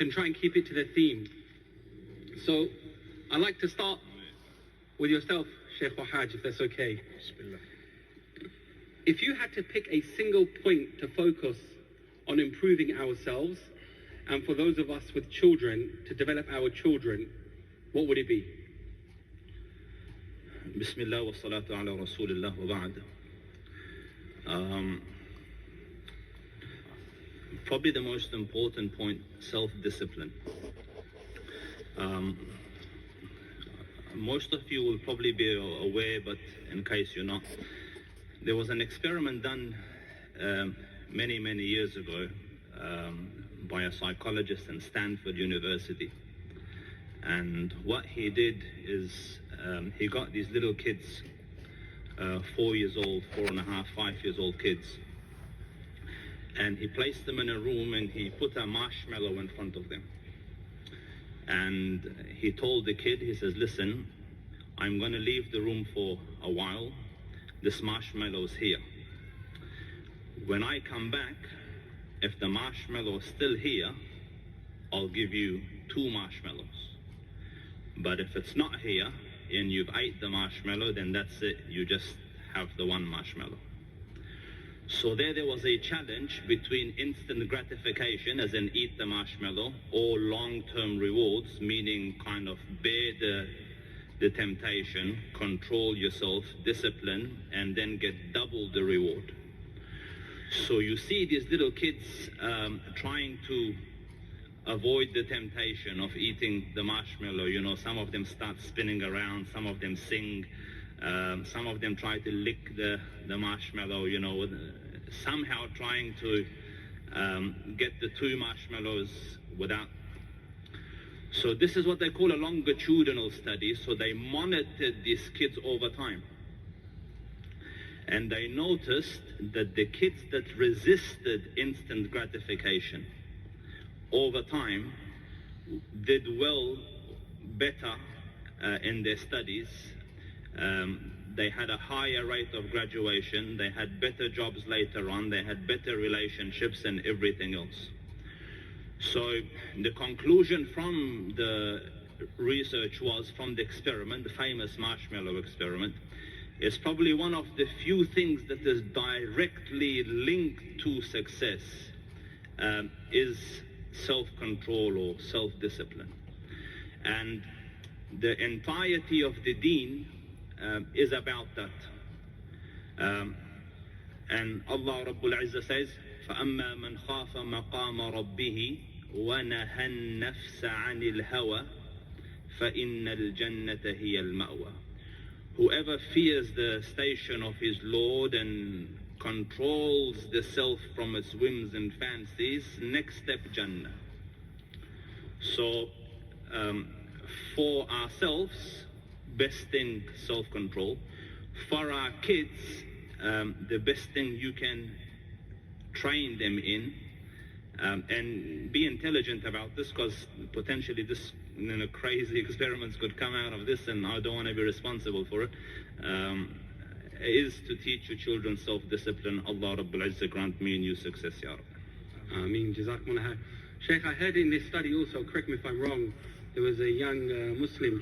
and try and keep it to the theme. So I'd like to start with yourself, Sheikh Wahaj, if that's okay. Bismillah. If you had to pick a single point to focus on improving ourselves, and for those of us with children, to develop our children, what would it be? Bismillah wa salatu ala Rasulillah wa ba'd. Probably the most important point, self-discipline. Most of you will probably be aware, but in case you're not, there was an experiment done many years ago by a psychologist in Stanford University. And what he did is he got these little kids, 4 years old, 4.5, 5 years old kids, and he placed them in a room and he put a marshmallow in front of them. And he told the kid, he says, listen, I'm going to leave the room for a while. This marshmallow is here. When I come back, if the marshmallow is still here, I'll give you 2 marshmallows. But if it's not here and you've ate the marshmallow, then that's it. You just have the 1 marshmallow. So there was a challenge between instant gratification, as in eat the marshmallow, or long-term rewards, meaning kind of bear the temptation, control yourself, discipline, and then get double the reward. So you see these little kids trying to avoid the temptation of eating the marshmallow. You know, some of them start spinning around, some of them sing, some of them try to lick the marshmallow, you know, somehow trying to get the 2 marshmallows without. So this is what they call a longitudinal study. So they monitored these kids over time. And they noticed that the kids that resisted instant gratification over time did better in their studies. They had a higher rate of graduation, they had better jobs later on, they had better relationships and everything else. So the conclusion from the research was, from the experiment, the famous marshmallow experiment, is probably one of the few things that is directly linked to success is self-control or self-discipline. And the entirety of the deen is about that. And Allah Rabbul Izzah says, فَأَمَّا مَنْ خَافَ مَقَامَ رَبِّهِ وَنَهَى النَّفْسَ عَنِ الْهَوَى فَإِنَّ الْجَنَّةَ هِيَ الْمَأْوَى. Whoever fears the station of his Lord and controls the self from its whims and fancies, next step, Jannah. So for ourselves, best thing, self-control. For our kids, the best thing you can train them in, and be intelligent about this, because potentially this, you know, crazy experiments could come out of this, and I don't want to be responsible for it, is to teach your children self-discipline. Allah Rabbul Izzah grant me and you success, Ya Rabbi. Ameen. Jazakumullah. Sheikh, I heard in this study also, correct me if I'm wrong, there was a young Muslim